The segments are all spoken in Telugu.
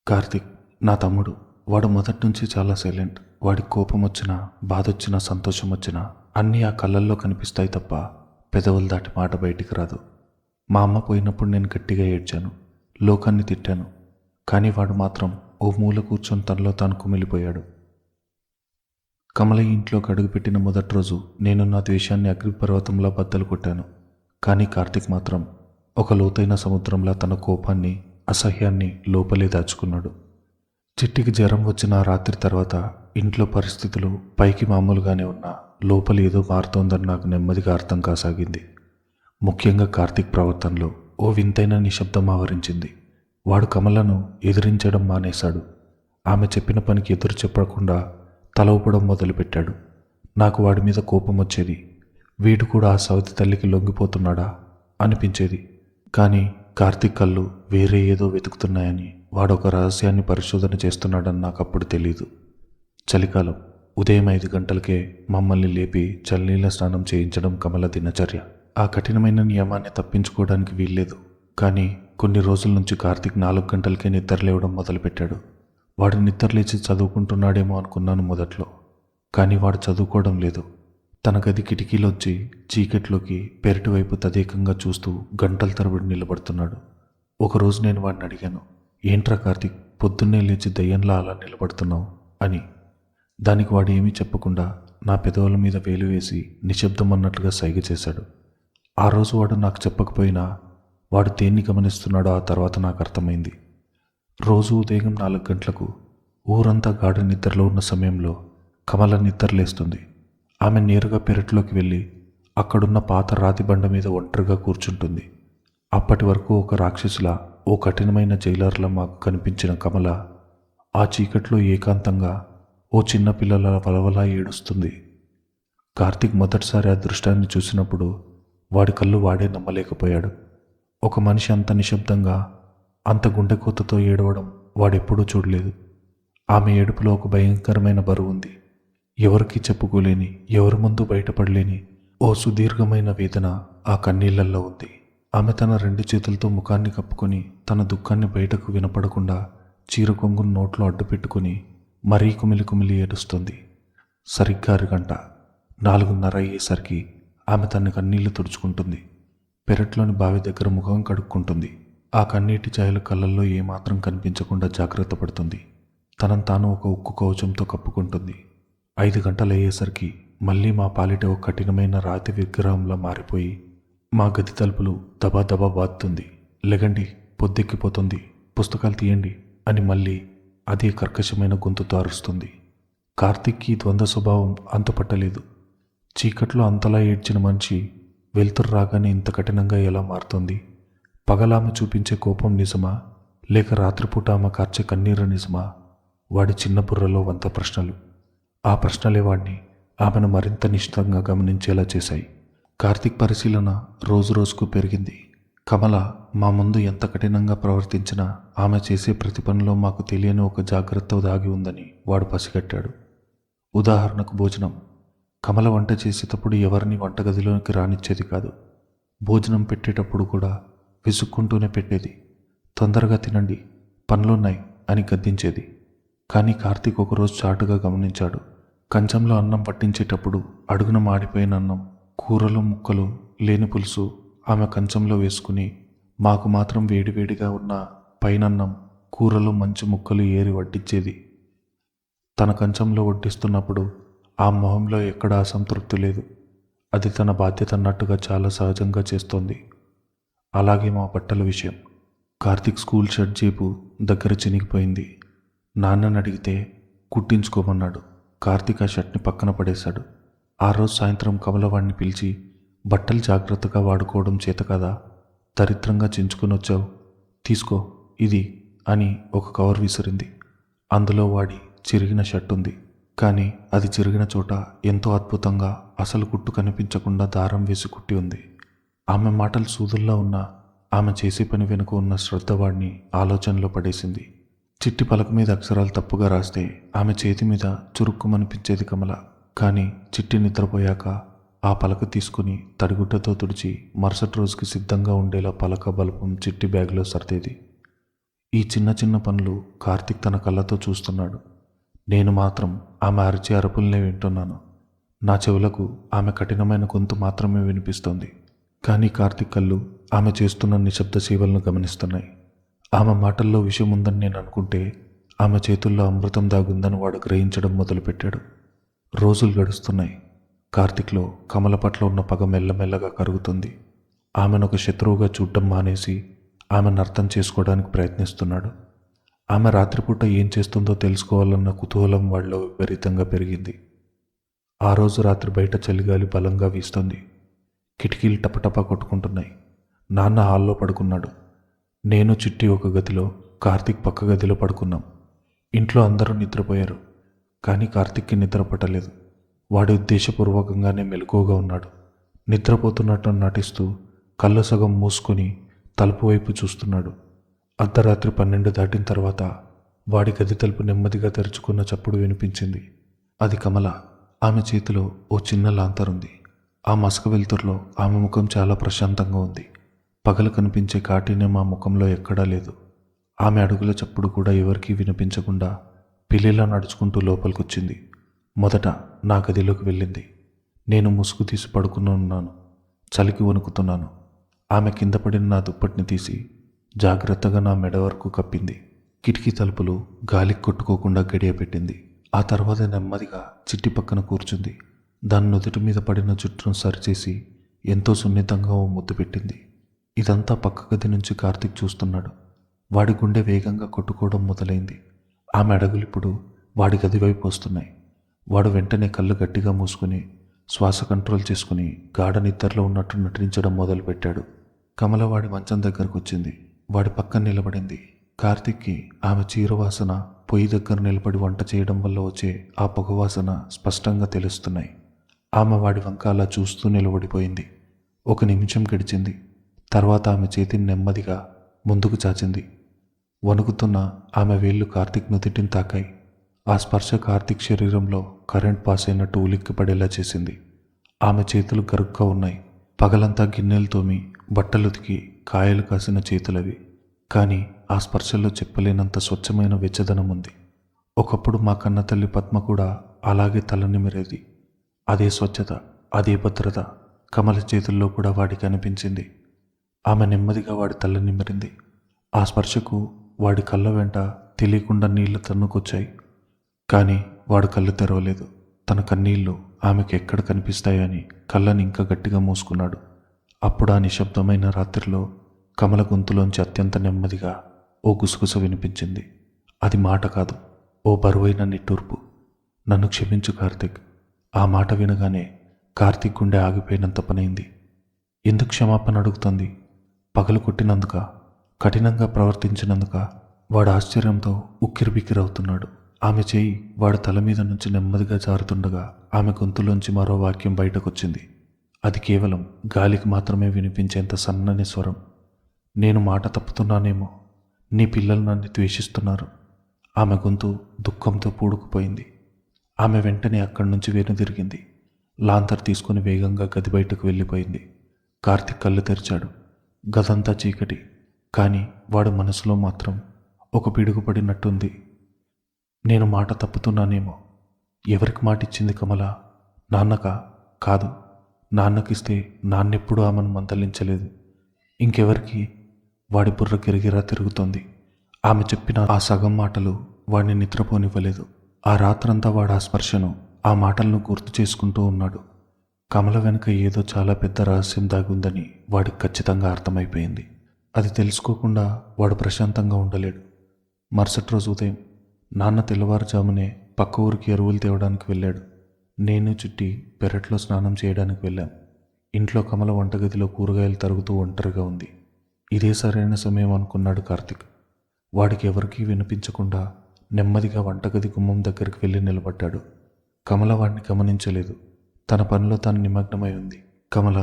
కార్తిక్ నా తమ్ముడు. వాడు మొదటి నుంచి చాలా సైలెంట్. వాడికి కోపం వచ్చినా, బాధ వచ్చినా, సంతోషం వచ్చినా అన్నీ ఆ కళ్ళల్లో కనిపిస్తాయి తప్ప పెదవులు దాటి మాట బయటికి రాదు. మా అమ్మ పోయినప్పుడు నేను గట్టిగా ఏడ్చాను, లోకాన్ని తిట్టాను. కానీ వాడు మాత్రం ఓ మూల కూర్చొని తనలో తాను కుమిలిపోయాడు. కమల ఇంట్లో అడుగుపెట్టిన మొదటి రోజు నేను నా ద్వేషాన్ని అగ్నిపర్వతంలా బద్దలు కొట్టాను. కానీ కార్తిక్ మాత్రం ఒక లోతైన సముద్రంలా తన కోపాన్ని, అసహ్యాన్ని లోపలే దాచుకున్నాడు. చిట్టికి జ్వరం వచ్చిన ఆ రాత్రి తర్వాత ఇంట్లో పరిస్థితులు పైకి మామూలుగానే ఉన్నా లోపల ఏదో మారుతోందని నాకు నెమ్మదిగా అర్థం కాసాగింది. ముఖ్యంగా కార్తిక్ ప్రవర్తనలో ఓ వింతైన నిశ్శబ్దం ఆవరించింది. వాడు కమలను ఎదిరించడం మానేశాడు. ఆమె చెప్పిన పనికి ఎదురు చెప్పకుండా తల ఊపడం మొదలుపెట్టాడు. నాకు వాడి మీద కోపం వచ్చేది. వీడు కూడా ఆ సవతి తల్లికి లొంగిపోతున్నాడా అనిపించేది. కానీ కార్తిక్ కళ్ళు వేరే ఏదో వెతుకుతున్నాయని, వాడొక రహస్యాన్ని పరిశోధన చేస్తున్నాడని నాకు అప్పుడు తెలీదు. చలికాలం ఉదయం 5 గంటలకే మమ్మల్ని లేపి చల్లనీళ్ళ స్నానం చేయించడం కమల దినచర్య. ఆ కఠినమైన నియమాన్ని తప్పించుకోవడానికి వీల్లేదు. కానీ కొన్ని రోజుల నుంచి కార్తిక్ 4 గంటలకే నిద్రలేవడం మొదలుపెట్టాడు. వాడు నిద్రలేచి చదువుకుంటున్నాడేమో అనుకున్నాను మొదట్లో. కానీ వాడు చదువుకోవడం లేదు. తన గది కిటికీలోంచి చీకట్లోకి పెరటి వైపు తదేకంగా చూస్తూ గంటల తరబడి నిలబడుతున్నాడు. ఒకరోజు నేను వాడిని అడిగాను, ఏంట్రా కార్తిక్, పొద్దున్నే లేచి దయ్యంలా అలా నిలబడుతున్నావు అని. దానికి వాడు ఏమీ చెప్పకుండా నా పెదవుల మీద వేలు వేసి నిశ్శబ్దం అన్నట్లుగా సైగ చేశాడు. ఆ రోజు వాడు నాకు చెప్పకపోయినా వాడు దేన్ని గమనిస్తున్నాడో ఆ తర్వాత నాకు అర్థమైంది. రోజు ఉదయం 4 గంటలకు ఊరంతా గాఢ నిద్రలో ఉన్న సమయంలో కమల నిద్రలేస్తుంది. ఆమె నేరుగా పెరట్లోకి వెళ్ళి అక్కడున్న పాత రాతి బండ మీద ఒంటరిగా కూర్చుంటుంది. అప్పటి వరకు ఒక రాక్షసులా, ఓ కఠినమైన జైలర్లా మాకు కనిపించిన కమల ఆ చీకట్లో ఏకాంతంగా ఓ చిన్న పిల్లల వలవలా ఏడుస్తుంది. కార్తిక్ మొదటిసారి ఆ దృశ్యాన్ని చూసినప్పుడు వాడి కళ్ళు వాడే నమ్మలేకపోయాడు. ఒక మనిషి అంత నిశ్శబ్దంగా, అంత గుండెకోతతో ఏడవడం వాడెప్పుడూ చూడలేదు. ఆమె ఏడుపులో ఒక భయంకరమైన బరువు ఉంది. ఎవరికీ చెప్పుకోలేని, ఎవరి ముందు బయటపడలేని ఓ సుదీర్ఘమైన వేదన ఆ కన్నీళ్లల్లో ఉంది. ఆమె తన 2 చేతులతో ముఖాన్ని కప్పుకొని తన దుఃఖాన్ని బయటకు వినపడకుండా చీర కొంగును నోట్లో అడ్డుపెట్టుకుని మరీ కుమిలి కుమిలి ఏడుస్తుంది. సరిగ్గా 1 గంట, 4:30 అయ్యేసరికి ఆమె తన కన్నీళ్లు తుడుచుకుంటుంది. పెరట్లోని బావి దగ్గర ముఖం కడుక్కుంటుంది. ఆ కన్నీటి ఛాయలు కళ్ళల్లో ఏమాత్రం కనిపించకుండా జాగ్రత్త పడుతుంది. తనను తాను ఒక ఉక్కు కవచంతో కప్పుకుంటుంది. 5 గంటలు అయ్యేసరికి మళ్ళీ మా పాలిట ఒక కఠినమైన రాతి విగ్రహంలా మారిపోయి మా గది తలుపులు దబా దబా బాదుతుంది. లెగండి, పొద్దెక్కిపోతుంది, పుస్తకాలు తీయండి అని మళ్ళీ అదే కర్కశమైన గొంతుతో అరుస్తుంది. కార్తిక్కి ద్వంద్వ స్వభావం అంతుపట్టలేదు. చీకట్లో అంతలా ఏడ్చిన మనిషి వెలుతురు రాగానే ఇంత కఠినంగా ఎలా మారుతుంది? పగలామె చూపించే కోపం నిజమా, లేక రాత్రిపూట ఆమె కార్చే కన్నీరు నిజమా? వాడి చిన్న బుర్రలో 100 ప్రశ్నలు. ఆ ప్రశ్నలే వాడిని, ఆమెను మరింత నిశ్చితంగా గమనించేలా చేశాయి. కార్తిక్ పరిశీలన రోజు రోజుకు పెరిగింది. కమల మా ముందు ఎంత కఠినంగా ప్రవర్తించినా ఆమె చేసే ప్రతి పనిలో మాకు తెలియని ఒక జాగ్రత్త దాగి ఉందని వాడు పసిగట్టాడు. ఉదాహరణకు భోజనం. కమల వంట చేసేటప్పుడు ఎవరిని వంటగదిలోకి రానిచ్చేది కాదు. భోజనం పెట్టేటప్పుడు కూడా విసుక్కుంటూనే పెట్టేది. తొందరగా తినండి, పనులున్నాయి అని గద్దించేది. కానీ కార్తీక్ ఒకరోజు చాటుగా గమనించాడు. కంచంలో అన్నం పట్టించేటప్పుడు అడుగున మాడిపోయిన అన్నం, కూరలు ముక్కలు లేని పులుసు ఆమె కంచంలో వేసుకుని మాకు మాత్రం వేడివేడిగా ఉన్న పైనన్నం, కూరలు మంచి ముక్కలు ఏరి వడ్డించేది. తన కంచంలో వడ్డిస్తున్నప్పుడు ఆ మొహంలో ఎక్కడా అసంతృప్తి లేదు. అది తన బాధ్యత అన్నట్టుగా చాలా సహజంగా చేస్తోంది. అలాగే మా బట్టల విషయం. కార్తీక్ స్కూల్ షర్ట్ జేబు దగ్గర చినిగిపోయింది. నాన్నని అడిగితే కుట్టించుకోమన్నాడు. కార్తీక్ ఆ షర్ట్ని పక్కన పడేశాడు. ఆ రోజు సాయంత్రం కమలవాడిని పిలిచి, బట్టలు జాగ్రత్తగా వాడుకోవడం చేత కదా, దరిద్రంగా చించుకొని వచ్చావు, తీసుకో ఇది అని ఒక కవర్ విసిరింది. అందులో వాడి చిరిగిన షర్ట్ ఉంది. కానీ అది చిరిగిన చోట ఎంతో అద్భుతంగా అసలు కుట్టు కనిపించకుండా దారం వేసి కుట్టి ఉంది. ఆమె మాటలు సూదుల్లా ఉన్నా ఆమె చేసే పని వెనుక ఉన్న శ్రద్ధ వాడిని ఆలోచనలో పడేసింది. చిట్టి పలక మీద అక్షరాలు తప్పుగా రాస్తే ఆమె చేతి మీద చురుక్కుమనిపించేది కమల. కానీ చిట్టి నిద్రపోయాక ఆ పలక తీసుకుని తడిగుడ్డతో తుడిచి మరుసటి రోజుకి సిద్ధంగా ఉండేలా పలక బలపం చిట్టి బ్యాగ్లో సర్దేది. ఈ చిన్న చిన్న పనులు కార్తిక్ తన కళ్ళతో చూస్తున్నాడు. నేను మాత్రం ఆమె అరిచే అరుపుల్నే వింటున్నాను. నా చెవులకు ఆమె కఠినమైన గొంతు మాత్రమే వినిపిస్తోంది. కానీ కార్తిక్ కళ్ళు ఆమె చేస్తున్న నిశ్శబ్ద సేవలను గమనిస్తున్నాయి. ఆమె మాటల్లో విషయం ఉందని నేను అనుకుంటే ఆమె చేతుల్లో అమృతం దాగుందని వాడు గ్రహించడం మొదలుపెట్టాడు. రోజులు గడుస్తున్నాయి. కార్తిక్లో కమల పట్ల ఉన్న పగ మెల్లమెల్లగా కరుగుతుంది. ఆమెను ఒక శత్రువుగా చూడటం మానేసి ఆమెను అర్థం చేసుకోవడానికి ప్రయత్నిస్తున్నాడు. ఆమె రాత్రిపూట ఏం చేస్తుందో తెలుసుకోవాలన్న కుతూహలం వాడిలో విపరీతంగా పెరిగింది. ఆ రోజు రాత్రి బయట చలిగాలి బలంగా వీస్తుంది. కిటికీలు టపటపా కొట్టుకుంటున్నాయి. నాన్న హాల్లో పడుకున్నాడు. నేను చిట్టి ఒక గదిలో, కార్తిక్ పక్క గదిలో పడుకున్నాం. ఇంట్లో అందరూ నిద్రపోయారు. కానీ కార్తిక్కి నిద్ర పట్టలేదు. వాడి ఉద్దేశపూర్వకంగానే మెలకువగా ఉన్నాడు. నిద్రపోతున్నట్టు నటిస్తూ కళ్ళు సగం మూసుకొని తలుపు వైపు చూస్తున్నాడు. అర్ధరాత్రి 12 దాటిన తర్వాత వాడి గది తలుపు నెమ్మదిగా తెరుచుకున్న చప్పుడు వినిపించింది. అది కమల. ఆమె చేతిలో ఓ చిన్న లాంతరుంది. ఆ మసక వెలుతురులో ఆమె ముఖం చాలా ప్రశాంతంగా ఉంది. పగలు కనిపించే కాఠిన్యం ఆ ముఖంలో ఎక్కడా లేదు. ఆమె అడుగుల చప్పుడు కూడా ఎవరికీ వినిపించకుండా పిల్లిలా నడుచుకుంటూ లోపలికొచ్చింది. మొదట నా గదిలోకి వెళ్ళింది. నేను ముసుగు తీసి పడుకుని ఉన్నాను. చలికి వణుకుతున్నాను. ఆమె కింద పడిన నా దుప్పటిని తీసి జాగ్రత్తగా నా మెడ వరకు కప్పింది. కిటికీ తలుపులు గాలికి కొట్టుకోకుండా గడియపెట్టింది. ఆ తర్వాత నెమ్మదిగా చిట్టి పక్కన కూర్చుంది. దాని నుదుటి మీద పడిన జుట్టును సరిచేసి ఎంతో సున్నితంగా ఓ ముద్దు పెట్టింది. ఇదంతా పక్క గది నుంచి కార్తిక్ చూస్తున్నాడు. వాడి గుండె వేగంగా కొట్టుకోవడం మొదలైంది. ఆమె అడుగులిప్పుడు వాడి గది వైపు వస్తున్నాయి. వాడు వెంటనే కళ్ళు గట్టిగా మూసుకుని శ్వాస కంట్రోల్ చేసుకుని గాఢ నిద్రలో ఉన్నట్టు నటించడం మొదలుపెట్టాడు. కమల వాడి మంచం దగ్గరకు వచ్చింది. వాడి పక్కన నిలబడింది. కార్తిక్కి ఆమె చీరవాసన, పొయ్యి దగ్గర నిలబడి వంట చేయడం వల్ల వచ్చే ఆ పొగవాసన స్పష్టంగా తెలుస్తున్నాయి. ఆమె వాడి వంక అలా చూస్తూ నిలబడిపోయింది. 1 నిమిషం గడిచింది. తర్వాత ఆమె చేతిని నెమ్మదిగా ముందుకు చాచింది. వణుకుతున్న ఆమె వేళ్లు కార్తిక్ నుదిటిని తాకాయి. ఆ స్పర్శ కార్తిక్ శరీరంలో కరెంట్ పాస్ అయినట్టు ఉలిక్కి పడేలా చేసింది. ఆమె చేతులు గరుగ్గా ఉన్నాయి. పగలంతా గిన్నెలు తోమి బట్టలుతికి కాయలు కాసిన చేతులవి. కానీ ఆ స్పర్శలో చెప్పలేనంత స్వచ్ఛమైన వెచ్చదనం ఉంది. ఒకప్పుడు మా కన్న తల్లి పద్మ కూడా అలాగే తలనిమిరేది. అదే స్వచ్ఛత, అదే భద్రత కమల చేతుల్లో కూడా వాడికి అనిపించింది. ఆమె నెమ్మదిగా వాడి తల నిమిరింది. ఆ స్పర్శకు వాడి కళ్ళ వెంట తెలియకుండా నీళ్లు తన్నుకొచ్చాయి. కానీ వాడు కళ్ళు తెరవలేదు. తన కన్నీళ్లు ఆమెకు ఎక్కడ కనిపిస్తాయని కళ్ళని ఇంకా గట్టిగా మూసుకున్నాడు. అప్పుడు ఆ నిశ్శబ్దమైన రాత్రిలో కమల గొంతులోంచి అత్యంత నెమ్మదిగా ఓ గుసగుస వినిపించింది. అది మాట కాదు, ఓ బరువైన నిట్టూర్పు. నన్ను క్షమించు కార్తిక్. ఆ మాట వినగానే కార్తిక్ గుండె ఆగిపోయినంత పనైంది. ఎందుకు క్షమాపణ అడుగుతుంది? పగలు కొట్టినందుక? కఠినంగా ప్రవర్తించినందుక? వాడు ఆశ్చర్యంతో ఉక్కిరిబిక్కిరవుతున్నాడు. ఆమె చేయి వాడి తల మీద నుంచి నెమ్మదిగా జారుతుండగా ఆమె గొంతులోంచి మరో వాక్యం బయటకొచ్చింది. అది కేవలం గాలికి మాత్రమే వినిపించేంత సన్నని స్వరం. నేను మాట తప్పుతున్నానేమో. నీ పిల్లలు నన్ను ద్వేషిస్తున్నారు. ఆమె గొంతు దుఃఖంతో పూడుకుపోయింది. ఆమె వెంటనే అక్కడి నుంచి వెనుదిరిగింది. లాంతర్ తీసుకుని వేగంగా గది బయటకు వెళ్ళిపోయింది. కార్తిక్ కళ్ళు తెరిచాడు. గదంతా చీకటి. కానీ వాడు మనసులో మాత్రం ఒక పిడుగు పడినట్టుంది. నేను మాట తప్పుతున్నానేమో. ఎవరికి మాట ఇచ్చింది కమల? నాన్నకా? కాదు. నాన్నకిస్తే నాన్నెప్పుడూ ఆమెను మందలించలేదు. ఇంకెవరికి? వాడి బుర్ర గిరగిరా తిరుగుతోంది. ఆమె చెప్పిన ఆ సగం మాటలు వాడిని నిద్రపోనివ్వలేదు. ఆ రాత్రంతా వాడు ఆ స్పర్శను, ఆ మాటలను గుర్తు చేసుకుంటూ ఉన్నాడు. కమల వెనుక ఏదో చాలా పెద్ద రహస్యం దాగుందని వాడికి ఖచ్చితంగా అర్థమైపోయింది. అది తెలుసుకోకుండా వాడు ప్రశాంతంగా ఉండలేడు. మరుసటి రోజు ఉదయం నాన్న తెల్లవారుజామునే పక్క ఊరికి ఎరువులు తేవడానికి వెళ్ళాడు. నేను చుట్టి పెరట్లో స్నానం చేయడానికి వెళ్ళాం. ఇంట్లో కమల వంటగదిలో కూరగాయలు తరుగుతూ ఒంటరిగా ఉంది. ఇదే సరైన సమయం అనుకున్నాడు కార్తిక్. వాడికి ఎవరికీ వినిపించకుండా నెమ్మదిగా వంటగది గుమ్మం దగ్గరికి వెళ్ళి నిలబడ్డాడు. కమల వాడిని గమనించలేదు. తన పనిలో తాను నిమగ్నమై ఉంది. కమల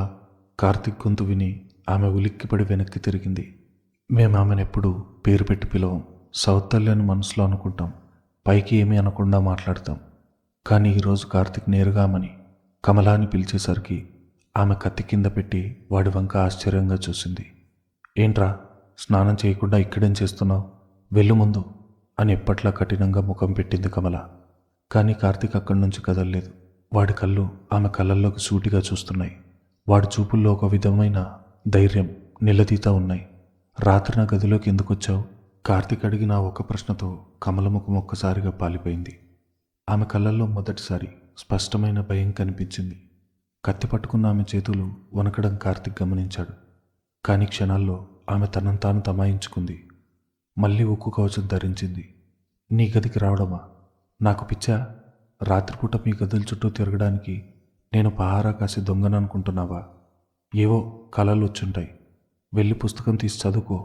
కార్తిక్ గొంతు విని ఆమె ఉలిక్కిపడి వెనక్కి తిరిగింది. మేము ఆమెనెప్పుడు పేరు పెట్టి పిలవం. సౌతల్లి అని మనసులో అనుకుంటాం. పైకి ఏమీ అనకుండా మాట్లాడతాం. కానీ ఈరోజు కార్తిక్ నేరుగా ఆమెని కమల అని పిలిచేసరికి ఆమె కత్తి కింద పెట్టి వాడి వంక ఆశ్చర్యంగా చూసింది. ఏంట్రా, స్నానం చేయకుండా ఇక్కడేం చేస్తున్నావు? వెళ్ళు ముందు అని ఎప్పట్లా కఠినంగా ముఖం పెట్టింది కమల. కానీ కార్తీక్ అక్కడి నుంచి కదలలేదు. వాడి కళ్ళు ఆమె కళ్ళల్లోకి సూటిగా చూస్తున్నాయి. వాడి చూపుల్లో ఒక విధమైన ధైర్యం, నిలదీత ఉన్నాయి. రాత్రి నా గదిలోకి ఎందుకొచ్చావు? కార్తీక్ అడిగిన ఆ ఒక్క ప్రశ్నతో కమల ముఖం ఒక్కసారిగా పాలిపోయింది. ఆమె కళ్ళల్లో మొదటిసారి స్పష్టమైన భయం కనిపించింది. కత్తి పట్టుకున్న ఆమె చేతులు వణకడం కార్తీక్ గమనించాడు. కానీ క్షణాల్లో ఆమె తనను తాను తమాయించుకుంది. మళ్ళీ ఉక్కు కవచం ధరించింది. నీ గదికి రావడమా? నాకు పిచ్చా? రాత్రిపూట మీ గదుల చుట్టూ తిరగడానికి నేను పహారా కాసి దొంగననుకుంటున్నావా? ఏవో కలలు వచ్చుంటాయి. వెళ్ళి పుస్తకం తీసి చదువుకో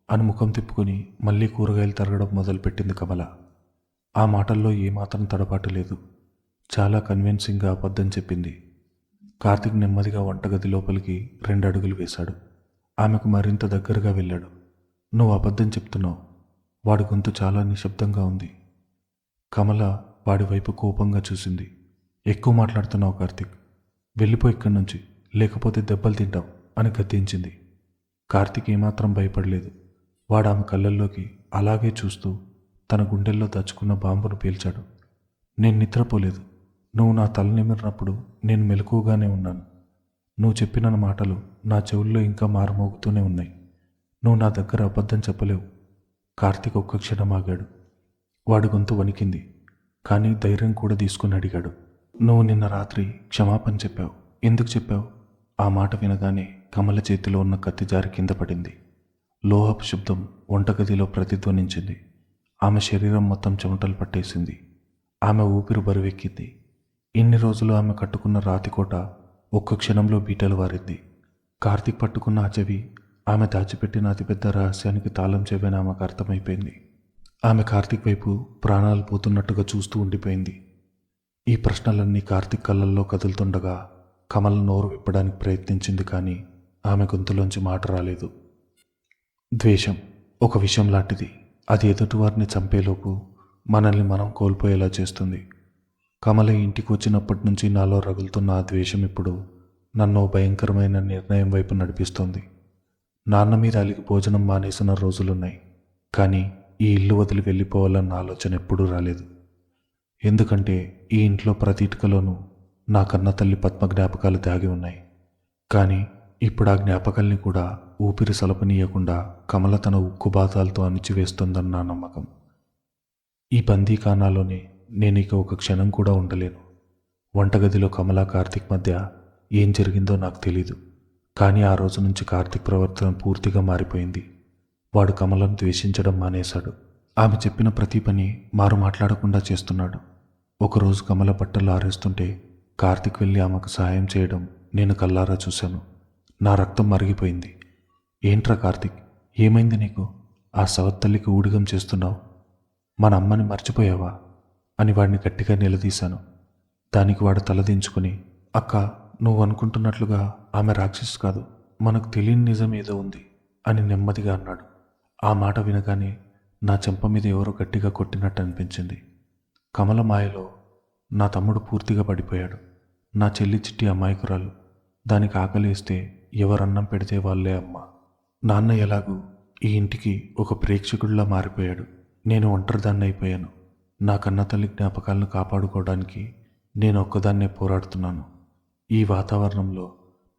అని ముఖం తిప్పుకొని మళ్ళీ కూరగాయలు తరగడం మొదలుపెట్టింది కమల. ఆ మాటల్లో ఏమాత్రం తడబాటు లేదు. చాలా కన్విన్సింగ్గా అబద్ధం చెప్పింది. కార్తీక్ నెమ్మదిగా వంటగది లోపలికి 2 అడుగులు వేశాడు. ఆమెకు మరింత దగ్గరగా వెళ్ళాడు. నువ్వు అబద్ధం చెప్తున్నావు. వాడి గొంతు చాలా నిశ్శబ్దంగా ఉంది. కమల వాడి వైపు కోపంగా చూసింది. ఎక్కువ మాట్లాడుతున్నావు కార్తీక్. వెళ్ళిపో ఇక్కడి నుంచి, లేకపోతే దెబ్బలు తింటావు అని గద్దించింది. కార్తీక్ ఏమాత్రం భయపడలేదు. వాడు ఆమె కళ్ళల్లోకి అలాగే చూస్తూ తన గుండెల్లో దాచుకున్న బాంబును పీల్చాడు. నేను నిద్రపోలేదు. నువ్వు నా తల నిమిరినప్పుడు నేను మెలకువగానే ఉన్నాను. నువ్వు చెప్పిన మాటలు నా చెవుల్లో ఇంకా మారుమోగుతూనే ఉన్నాయి. నువ్వు నా దగ్గర అబద్ధం చెప్పలేవు. కార్తీక్ ఒక్క క్షణం ఆగాడు. వాడి గొంతు వణికింది. కానీ ధైర్యం కూడా తీసుకుని అడిగాడు, నువ్వు నిన్న రాత్రి క్షమాపణ చెప్పావు. ఎందుకు చెప్పావు? ఆ మాట వినగానే కమల చేతిలో ఉన్న కత్తి జారి కింద పడింది. లోహపు శబ్దం వంటగదిలో ప్రతిధ్వనించింది. ఆమె శరీరం మొత్తం చెమటలు పట్టేసింది. ఆమె ఊపిరి బరువెక్కింది. ఇన్ని రోజులు ఆమె కట్టుకున్న రాతికోట ఒక్క క్షణంలో బీటలు వారింది. కార్తీక్ పట్టుకున్న ఆ చెవి ఆమె దాచిపెట్టిన అతిపెద్ద రహస్యానికి తాళం చెవని ఆమెకు అర్థమైపోయింది. ఆమె కార్తీక్ వైపు ప్రాణాలు పోతున్నట్టుగా చూస్తూ ఉండిపోయింది. ఈ ప్రశ్నలన్నీ కార్తీక్ కళ్ళల్లో కదులుతుండగా కమల నోరు విప్పడానికి ప్రయత్నించింది. కానీ ఆమె గొంతులోంచి మాట రాలేదు. ద్వేషం ఒక విషయం లాంటిది. అది ఎదుటివారిని చంపేలోపు మనల్ని మనం కోల్పోయేలా చేస్తుంది. కమల ఇంటికి వచ్చినప్పటి నుంచి నాలో రగులుతున్న ఆ ద్వేషం ఇప్పుడు నన్ను భయంకరమైన నిర్ణయం వైపు నడిపిస్తోంది. నాన్న మీద అలిగి భోజనం మానేసిన రోజులున్నాయి. కానీ ఈ ఇల్లు వదిలి వెళ్ళిపోవాలన్న ఆలోచన ఎప్పుడూ రాలేదు. ఎందుకంటే ఈ ఇంట్లో ప్రతి ఇటుకలోనూ నా కన్న తల్లి పద్మ జ్ఞాపకాలు దాగి ఉన్నాయి. కానీ ఇప్పుడు ఆ జ్ఞాపకాల్ని కూడా ఊపిరి సలపనీయకుండా కమల తన ఉక్కు బాధాలతో అణిచివేస్తుందన్న నా నమ్మకం. ఈ బందీఖానాలోనే నేను ఇక ఒక క్షణం కూడా ఉండలేను. వంటగదిలో కమల కార్తీక్ మధ్య ఏం జరిగిందో నాకు తెలీదు. కానీ ఆ రోజు నుంచి కార్తీక్ ప్రవర్తన పూర్తిగా మారిపోయింది. వాడు కమలను ద్వేషించడం మానేశాడు. ఆమె చెప్పిన ప్రతి పని మారు మాట్లాడకుండా చేస్తున్నాడు. ఒకరోజు కమల బట్టలు ఆరేస్తుంటే కార్తీక్ వెళ్ళి ఆమెకు సహాయం చేయడం నేను కల్లారా చూశాను. నా రక్తం మరిగిపోయింది. ఏంట్రా కార్తీక్, ఏమైంది నీకు? ఆ సవత్తల్లికి ఊడిగం చేస్తున్నావు. మన అమ్మని మర్చిపోయావా అని వాడిని గట్టిగా నిలదీశాను. దానికి వాడు తలదించుకుని, అక్క, నువ్వు అనుకుంటున్నట్లుగా ఆమె రాక్షసి కాదు, మనకు తెలియని నిజం ఏదో ఉంది అని నెమ్మదిగా అన్నాడు. ఆ మాట వినగానే నా చెంప మీద ఎవరో గట్టిగా కొట్టినట్టు అనిపించింది. కమల మాయలో నా తమ్ముడు పూర్తిగా పడిపోయాడు. నా చెల్లి చిట్టి అమాయకురాలు. దానికి ఆకలిస్తే ఎవరన్నం పెడితే వాళ్ళే అమ్మ. నాన్న ఎలాగూ ఈ ఇంటికి ఒక ప్రేక్షకుడిలా మారిపోయాడు. నేను ఒంటరిదాన్ని అయిపోయాను. నా కన్న తల్లి జ్ఞాపకాలను కాపాడుకోవడానికి నేను ఒక్కదాన్నే పోరాడుతున్నాను. ఈ వాతావరణంలో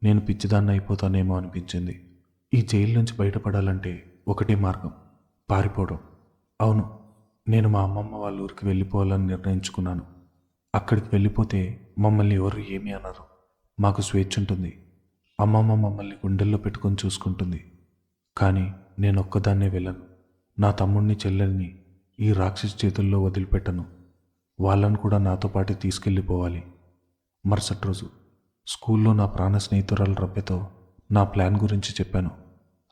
నేను పిచ్చిదాన్ని అయిపోతానేమో అనిపించింది. ఈ జైలు నుంచి బయటపడాలంటే ఒకటే మార్గం, పారిపోవడం. అవును, నేను మా అమ్మమ్మ వాళ్ళ ఊరికి వెళ్ళిపోవాలని నిర్ణయించుకున్నాను. అక్కడికి వెళ్ళిపోతే మమ్మల్ని ఎవరు ఏమీ అనరు. మాకు స్వేచ్ఛ ఉంటుంది. అమ్మమ్మ మమ్మల్ని గుండెల్లో పెట్టుకొని చూసుకుంటుంది. కానీ నేను ఒక్కదాన్నే వెళ్ళను. నా తమ్ముడిని, చెల్లెల్ని ఈ రాక్షసి చేతుల్లో వదిలిపెట్టను. వాళ్ళను కూడా నాతో పాటు తీసుకెళ్ళిపోవాలి. మరుసటి రోజు స్కూల్లో నా ప్రాణ స్నేహితురాలు రమ్యతో నా ప్లాన్ గురించి చెప్పాను.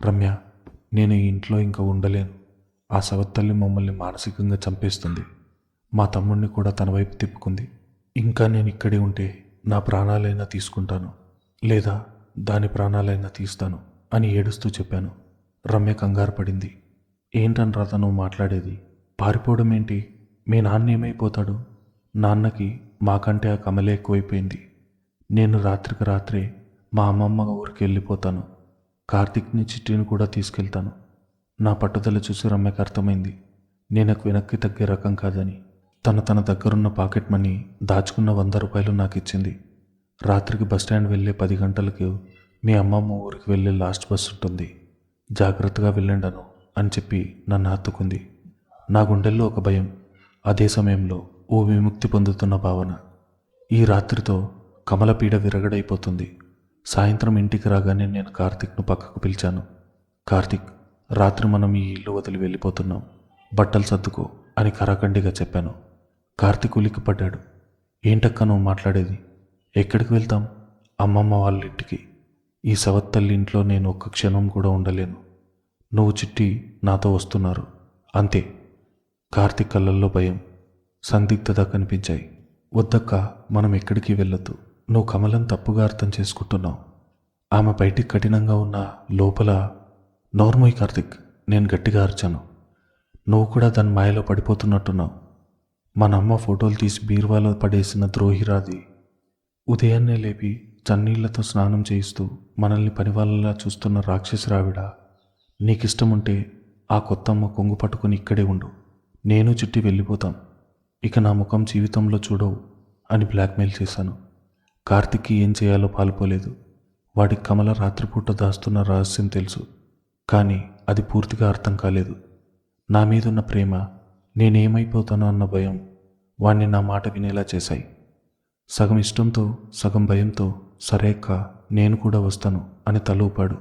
రమ్య, నేను ఈ ఇంట్లో ఇంకా ఉండలేను. ఆ సవత్తల్లి మమ్మల్ని మానసికంగా చంపేస్తుంది. మా తమ్ముడిని కూడా తన వైపు తిప్పుకుంది. ఇంకా నేను ఇక్కడే ఉంటే నా ప్రాణాలైనా తీసుకుంటాను, లేదా దాని ప్రాణాలైనా తీస్తాను అని ఏడుస్తూ చెప్పాను. రమ్య కంగారు పడింది. ఏంటనరా నువ్వు మాట్లాడేది? పారిపోవడం ఏంటి? మీ నాన్న ఏమైపోతాడు? నాన్నకి మాకంటే ఆ కమలే ఎక్కువైపోయింది. నేను రాత్రికి రాత్రే మా అమ్మమ్మ ఊరికి వెళ్ళిపోతాను. కార్తీక్ని, చిట్టిని కూడా తీసుకెళ్తాను. నా పట్టుదల చూసి రమ్యకు అర్థమైంది. నేను వెనక్కి తగ్గే రకం కాదని తన దగ్గరున్న పాకెట్ మనీ దాచుకున్న 100 రూపాయలు నాకు ఇచ్చింది. రాత్రికి బస్టాండ్ వెళ్ళే 10 గంటలకు మీ అమ్మమ్మ ఊరికి వెళ్ళే లాస్ట్ బస్ ఉంటుంది, జాగ్రత్తగా వెళ్ళండను అని చెప్పి నన్ను హత్తుకుంది. నా గుండెల్లో ఒక భయం, అదే సమయంలో ఓ విముక్తి పొందుతున్న భావన. ఈ రాత్రితో కమల పీడ విరగడైపోతుంది. సాయంత్రం ఇంటికి రాగానే నేను కార్తీక్ను పక్కకు పిలిచాను. కార్తీక్, రాత్రి మనం ఈ ఇల్లు వదిలి వెళ్ళిపోతున్నాం, బట్టలు సర్దుకో అని కరాఖండిగా చెప్పాను. కార్తీక్ ఉలిక్కిపడ్డాడు. ఏంటక్క నువ్వు మాట్లాడేది? ఎక్కడికి వెళ్తాం? అమ్మమ్మ వాళ్ళ ఇంటికి. ఈ సవత్తల్లి ఇంట్లో నేను ఒక్క క్షణం కూడా ఉండలేను. నువ్వు చిట్టి నాతో వస్తున్నారు అంతే. కార్తీక్ కళ్ళల్లో భయం, సందిగ్ధత కనిపించాయి. వద్దక్క, మనం ఎక్కడికి వెళ్ళొద్దు. నువ్వు కమలను తప్పుగా అర్థం చేసుకుంటున్నావు. ఆమె బయటికి కఠినంగా ఉన్న లోపల. నోర్మోయ్ కార్తీక్, నేను గట్టిగా అరిచాను. నువ్వు కూడా దాని మాయలో పడిపోతున్నట్టున్నావు. మన అమ్మ ఫోటోలు తీసి బీరువాలో పడేసిన ద్రోహిరాది. ఉదయాన్నే లేపి చన్నీళ్లతో స్నానం చేయిస్తూ మనల్ని పనివాళ్ళలా చూస్తున్న రాక్షసురావిడ. నీకిష్టముంటే ఆ కొత్తమ్మ కొంగు పట్టుకుని ఇక్కడే ఉండు, నేను చిట్టి వెళ్ళిపోతాం. ఇక నా ముఖం జీవితంలో చూడవు అని బ్లాక్మెయిల్ చేశాను. కార్తిక్కి ఏం చేయాలో పాలుపోలేదు. వాడికి కమల రాత్రిపూట దాస్తున్న రహస్యం తెలుసు, కానీ అది పూర్తిగా అర్థం కాలేదు. నా మీదున్న ప్రేమ, నేనేమైపోతానో అన్న భయం వాణ్ణి నా మాట వినేలా చేశాయి. సగం ఇష్టంతో సగం భయంతో సరే అక్క, నేను కూడా వస్తాను అని తల ఊపాడు.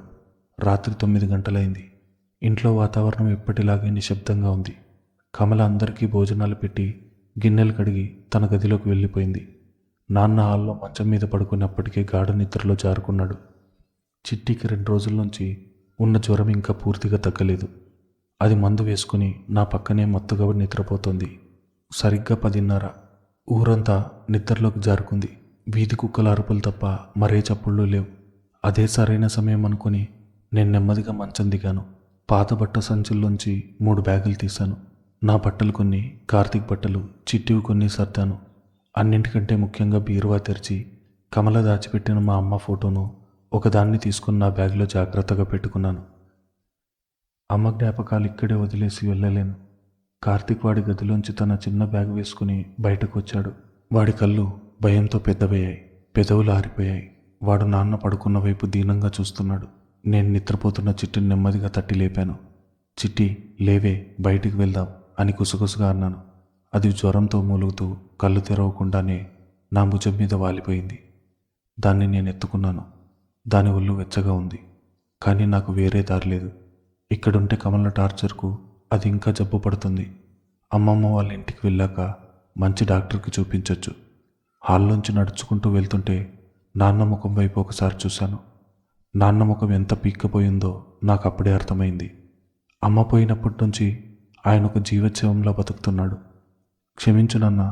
రాత్రి 9 గంటలైంది. ఇంట్లో వాతావరణం ఎప్పటిలాగే నిశ్శబ్దంగా ఉంది. కమల అందరికీ భోజనాలు పెట్టి గిన్నెలు కడిగి తన గదిలోకి వెళ్ళిపోయింది. నాన్న హాల్లో మంచం మీద పడుకున్నప్పటికీ గాఢ నిద్రలో జారుకున్నాడు. చిట్టికి 2 రోజుల నుంచి ఉన్న జ్వరం ఇంకా పూర్తిగా తగ్గలేదు. అది మందు వేసుకుని నా పక్కనే మత్తుగా నిద్రపోతోంది. సరిగ్గా 10:30. ఊరంతా నిద్రలోకి జారుకుంది. వీధి కుక్కల అరుపులు తప్ప మరే చప్పుళ్ళు లేవు. అదే సరైన సమయం అనుకుని నేను నెమ్మదిగా మంచం దిగాను. పాత బట్ట సంచుల్లోంచి 3 బ్యాగులు తీశాను. నా బట్టలు కొన్ని, కార్తీక్ బట్టలు, చిట్టివి కొన్ని సర్దాను. అన్నింటికంటే ముఖ్యంగా బీరువా తెరిచి కమల దాచిపెట్టిన మా అమ్మ ఫోటోను ఒకదాన్ని తీసుకుని నా బ్యాగ్లో జాగ్రత్తగా పెట్టుకున్నాను. అమ్మ జ్ఞాపకాలు ఇక్కడే వదిలేసి వెళ్ళలేను. కార్తీక్ వాడి గదిలోంచి తన చిన్న బ్యాగ్ వేసుకుని బయటకు వచ్చాడు. వాడి కళ్ళు భయంతో పెద్దవయ్యాయి, పెదవులు ఆరిపోయాయి. వాడు నాన్న పడుకున్న వైపు దీనంగా చూస్తున్నాడు. నేను నిద్రపోతున్న చిట్టిని నెమ్మదిగా తట్టి లేపాను. చిట్టి, లేవే, బయటికి వెళ్దాం అని కుసగుసగా అన్నాను. అది జ్వరంతో మూలుగుతూ కళ్ళు తెరవకుండానే నా భుజం మీద వాలిపోయింది. దాన్ని నేను ఎత్తుకున్నాను. దాని ఒళ్ళు వెచ్చగా ఉంది, కానీ నాకు వేరే దారి లేదు. ఇక్కడుంటే కమల టార్చర్కు అది ఇంకా జబ్బు పడుతుంది. అమ్మమ్మ వాళ్ళ ఇంటికి వెళ్ళాక మంచి డాక్టర్కి చూపించొచ్చు. హాల్లోంచి నడుచుకుంటూ వెళ్తుంటే నాన్న ముఖం వైపు ఒకసారి చూశాను. నాన్న ముఖం ఎంత పీక్కపోయిందో నాకు అప్పుడే అర్థమైంది. అమ్మ పోయినప్పటి నుంచి ఆయన ఒక జీవోత్సవంలా బతుకుతున్నాడు. క్షమించు నాన్న,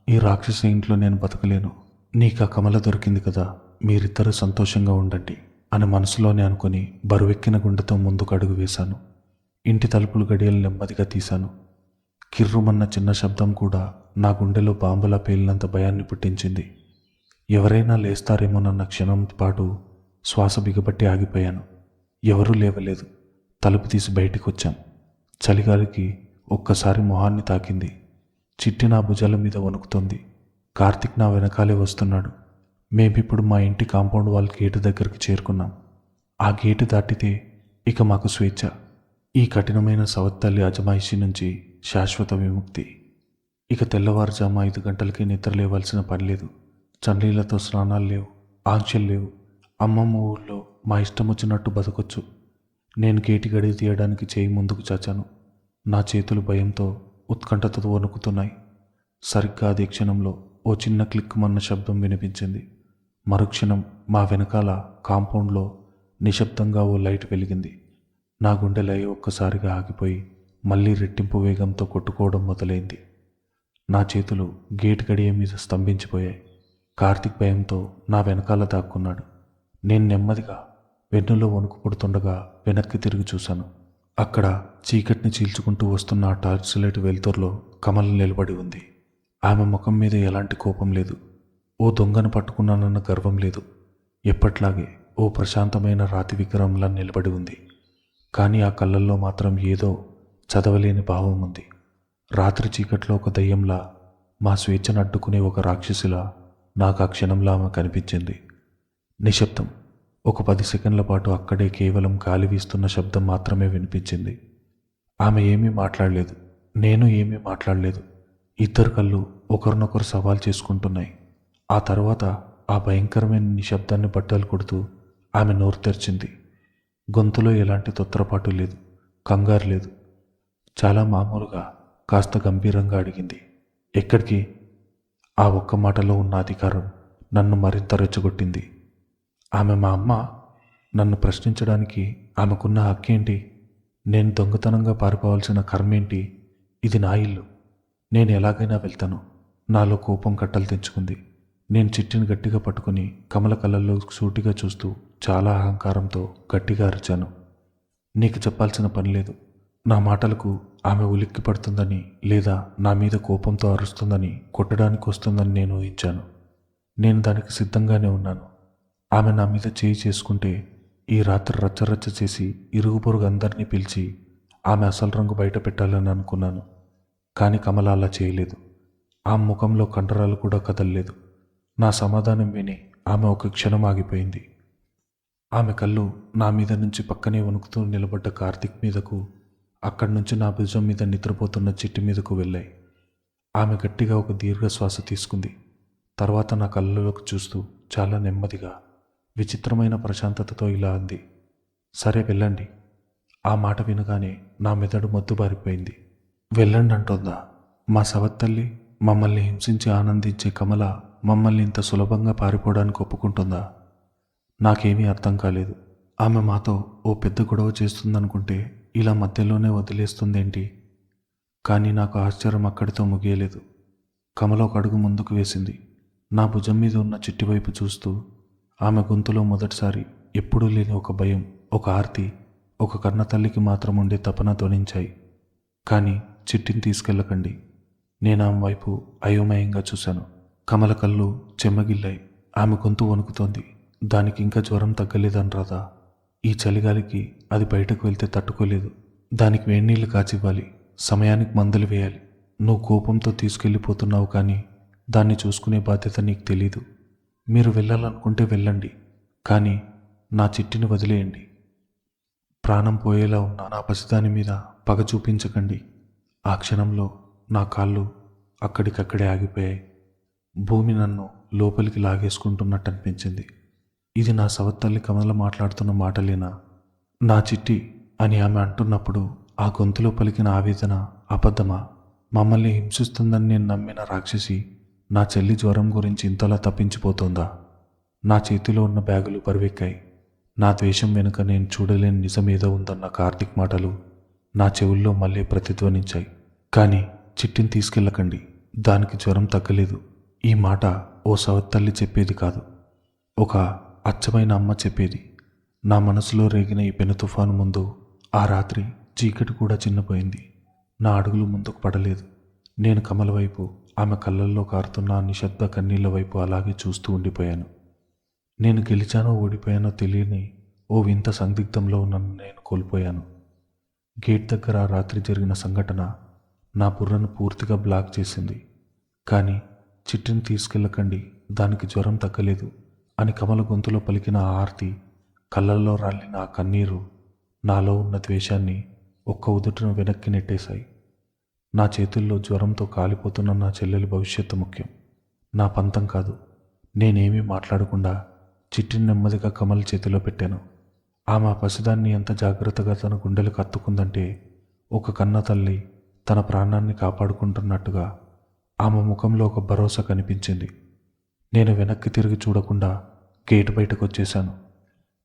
ఈ రాక్షస ఇంట్లో నేను బతకలేను. నీకు ఆ కమల దొరికింది కదా, మీరిద్దరూ సంతోషంగా ఉండండి అని మనసులోనే అనుకుని బరువెక్కిన గుండెతో ముందుకు అడుగు వేశాను. ఇంటి తలుపులు గడియలు నెమ్మదిగా తీశాను. కిర్రుమన్న చిన్న శబ్దం కూడా నా గుండెలో బాంబులా పేలినంత భయాన్ని పుట్టించింది. ఎవరైనా లేస్తారేమోనన్న క్షణం పాటు శ్వాస బిగబట్టి ఆగిపోయాను. ఎవరూ లేవలేదు. తలుపు తీసి బయటికి వచ్చాం. చలిగాలికి ఒక్కసారి మొహాన్ని తాకింది. చిట్టి నా భుజాల మీద వణుకుతోంది. కార్తీక్ నా వెనకాలే వస్తున్నాడు. మేమిప్పుడు మా ఇంటి కాంపౌండ్ వాల్ గేటు దగ్గరికి చేరుకున్నాం. ఆ గేటు దాటితే ఇక మాకు స్వేచ్ఛ. ఈ కఠినమైన సవత్తల్లి అజమాయిషి నుంచి శాశ్వత విముక్తి. ఇక తెల్లవారుజాము 5 గంటలకి నిద్ర లేవాల్సిన పని లేదు. చన్నీళ్లతో స్నానాలు లేవు, ఆంక్షలు లేవు. అమ్మమ్మ ఊళ్ళో మా ఇష్టం వచ్చినట్టు బతకొచ్చు. నేను గేటు గడి తీయడానికి చేయి ముందుకు చాచాను. నా చేతులు భయంతో, ఉత్కంఠతో వణుకుతున్నాయి. సరిగ్గా అదే క్షణంలో ఓ చిన్న క్లిక్కుమన్న శబ్దం వినిపించింది. మరుక్షణం మా వెనకాల కాంపౌండ్లో నిశ్శబ్దంగా ఓ లైట్ వెలిగింది. నా గుండె లయ ఒక్కసారిగా ఆగిపోయి మళ్ళీ రెట్టింపు వేగంతో కొట్టుకోవడం మొదలైంది. నా చేతులు గేట్ గడియ మీద స్తంభించిపోయాయి. కార్తీక్ భయంతో నా వెనకాల దాక్కున్నాడు. నేను నెమ్మదిగా వెన్నులో వణుకు పుడుతుండగా వెనక్కి తిరిగి చూశాను. అక్కడ చీకటిని చీల్చుకుంటూ వస్తున్న ఆ టార్చ్ లైట్ వెలుతురులో కమల నిలబడి ఉంది. ఆమె ముఖం మీద ఎలాంటి కోపం లేదు, ఓ దొంగను పట్టుకున్నానన్న గర్వం లేదు. ఎప్పట్లాగే ఓ ప్రశాంతమైన రాతి విగ్రహంలా నిలబడి ఉంది. కానీ ఆ కళ్ళల్లో మాత్రం ఏదో చదవలేని భావం ఉంది. రాత్రి చీకట్లో ఒక దయ్యంలా, మా స్వేచ్ఛను అడ్డుకునే ఒక రాక్షసిలా నాకు ఆ క్షణంలో ఆమె కనిపించింది. నిశ్శబ్దం. ఒక 10 సెకండ్ల పాటు అక్కడే కేవలం గాలి వీస్తున్న శబ్దం మాత్రమే వినిపించింది. ఆమె ఏమీ మాట్లాడలేదు, నేను ఏమీ మాట్లాడలేదు. ఇద్దరు కళ్ళు ఒకరినొకరు సవాల్ చేసుకుంటున్నాయి. ఆ తర్వాత ఆ భయంకరమైన నిశ్శబ్దాన్ని బట్టలు కొడుతూ ఆమె నోరు తెరిచింది. గొంతులో ఎలాంటి తొత్తరపాటు లేదు, కంగారు లేదు. చాలా మామూలుగా, కాస్త గంభీరంగా అడిగింది, ఎక్కడికి? ఆ ఒక్క మాటలో ఉన్న అధికారం నన్ను మరింత రెచ్చగొట్టింది. ఆమె మా అమ్మ? నన్ను ప్రశ్నించడానికి ఆమెకున్న హక్కేంటి? నేను దొంగతనంగా పారిపోవాల్సిన కర్మేంటి? ఇది నా ఇల్లు, నేను ఎలాగైనా వెళ్తాను. నాలో కోపం కట్టలు తెంచుకుంది. నేను చిట్టిని గట్టిగా పట్టుకుని కమల కళ్ళల్లో సూటిగా చూస్తూ చాలా అహంకారంతో గట్టిగా అరిచాను. నీకు చెప్పాల్సిన పని లేదు. నా మాటలకు ఆమె ఉలిక్కి పడుతుందని, లేదా నా మీద కోపంతో అరుస్తుందని, కొట్టడానికి వస్తుందని నేను ఊహించాను. నేను దానికి సిద్ధంగానే ఉన్నాను. ఆమె నా మీద చేయి చేసుకుంటే ఈ రాత్రి రచ్చరచ్చ చేసి ఇరుగు పొరుగు అందరినీ పిలిచి ఆమె అసలు రంగు బయట పెట్టాలని అనుకున్నాను. కానీ కమల అలా చేయలేదు. ఆ ముఖంలో కండరాలు కూడా కదలలేదు. నా సమాధానం విని ఆమె ఒక క్షణం ఆగిపోయింది. ఆమె కళ్ళు నా మీద నుంచి పక్కనే వణుకుతూ నిలబడ్డ కార్తీక్ మీదకు, అక్కడి నుంచి నా భుజం మీద నిద్రపోతున్న చిట్టి మీదకు వెళ్ళాయి. ఆమె గట్టిగా ఒక దీర్ఘ శ్వాస తీసుకుంది. తర్వాత నా కళ్ళలోకి చూస్తూ చాలా నెమ్మదిగా, విచిత్రమైన ప్రశాంతతతో ఇలా అంది, సరే వెళ్ళండి. ఆ మాట వినగానే నా మెదడు మొద్దుబారిపోయింది. వెళ్ళండి అంటోందా? మా సవత్తల్లి, మమ్మల్ని హింసించి ఆనందించే కమల మమ్మల్ని ఇంత సులభంగా పారిపోవడానికి ఒప్పుకుంటుందా? నాకేమీ అర్థం కాలేదు. ఆమె మాతో ఓ పెద్ద గొడవ చేస్తుందనుకుంటే ఇలా మధ్యలోనే వదిలేస్తుందేంటి? కానీ నాకు ఆశ్చర్యం అక్కడితో ముగియలేదు. కమల ఒక అడుగు ముందుకు వేసింది. నా భుజం మీద ఉన్న చిట్టి వైపు చూస్తూ ఆమె గొంతులో మొదటిసారి ఎప్పుడూ లేని ఒక భయం, ఒక ఆర్తి, ఒక కన్న తల్లికి మాత్రం ఉండే తపన ధ్వనించాయి. కానీ చిట్టిని తీసుకెళ్ళకండి. నేను ఆమె వైపు అయోమయంగా చూశాను. కమల కళ్ళు చెమ్మగిల్లాయి. ఆమె గొంతు వణుకుతోంది. దానికి ఇంకా జ్వరం తగ్గలేదనరాదా? ఈ చలిగాలికి అది బయటకు వెళ్తే తట్టుకోలేదు. దానికి వేడినీళ్ళు కాచివ్వాలి, సమయానికి మందులు వేయాలి. నువ్వు కోపంతో తీసుకెళ్ళిపోతున్నావు, కానీ దాన్ని చూసుకునే బాధ్యత నీకు తెలీదు. మీరు వెళ్ళాలనుకుంటే వెళ్ళండి, కానీ నా చిట్టిని వదిలేయండి. ప్రాణం పోయేలా ఉన్న నా పసిదాని మీద పగ చూపించకండి. ఆ క్షణంలో నా కాళ్ళు అక్కడికక్కడే ఆగిపోయాయి. భూమి నన్ను లోపలికి లాగేసుకుంటున్నట్టు అనిపించింది. ఇది నా సవత్తల్లి కమల మాట్లాడుతున్న మాటలేనా? నా చిట్టి అని ఆమె అంటున్నప్పుడు ఆ గొంతులో పలికిన ఆవేదన అబద్ధమా? మమ్మల్ని హింసిస్తుందని నేను నమ్మిన రాక్షసి నా చెల్లి జ్వరం గురించి ఇంతలా తప్పించిపోతుందా? నా చేతిలో ఉన్న బ్యాగులు బరువెక్కాయి. నా ద్వేషం వెనుక నేను చూడలేని నిజమేదో ఉందన్న కార్తీక్ మాటలు నా చెవుల్లో మళ్ళీ ప్రతిధ్వనించాయి. కానీ చిట్టిని తీసుకెళ్ళకండి, దానికి జ్వరం తగ్గలేదు. ఈ మాట ఓ సవత్తల్లి చెప్పేది కాదు, ఒక అచ్చమైన అమ్మ చెప్పేది. నా మనసులో రేగిన ఈ పెను తుఫాను ముందు ఆ రాత్రి చీకటి కూడా చిన్నపోయింది. నా అడుగులు ముందుకు పడలేదు. నేను కమల వైపు, ఆమె కళ్ళల్లో కారుతున్న నిశ్శబ్ద కన్నీళ్ల వైపు అలాగే చూస్తూ ఉండిపోయాను. నేను గెలిచానో ఓడిపోయానో తెలియని ఓ వింత సందిగ్ధంలో నన్ను నేను కోల్పోయాను. గేట్ దగ్గర ఆ రాత్రి జరిగిన సంఘటన నా బుర్రను పూర్తిగా బ్లాక్ చేసింది. కానీ చిట్టిని తీసుకెళ్ళకండి, దానికి జ్వరం తగ్గలేదు అని కమల గొంతులో పలికిన ఆ ఆర్తి, కళ్ళల్లో రాలిన ఆ కన్నీరు నాలో ఉన్న ద్వేషాన్ని ఒక్క ఉదుటను వెనక్కి నెట్టేశాయి. నా చేతుల్లో జ్వరంతో కాలిపోతున్న నా చెల్లెలి భవిష్యత్తు ముఖ్యం, నా పంతం కాదు. నేనేమీ మాట్లాడకుండా చిట్టిని నెమ్మదిగా కమల చేతిలో పెట్టాను. ఆమె పసిదాన్ని ఎంత జాగ్రత్తగా తన గుండెలకు హత్తుకుందంటే, ఒక కన్న తల్లి తన ప్రాణాన్ని కాపాడుకుంటున్నట్టుగా ఆమె ముఖంలో ఒక భరోసా కనిపించింది. నేను వెనక్కి తిరిగి చూడకుండా గేటు బయటకు వచ్చేశాను.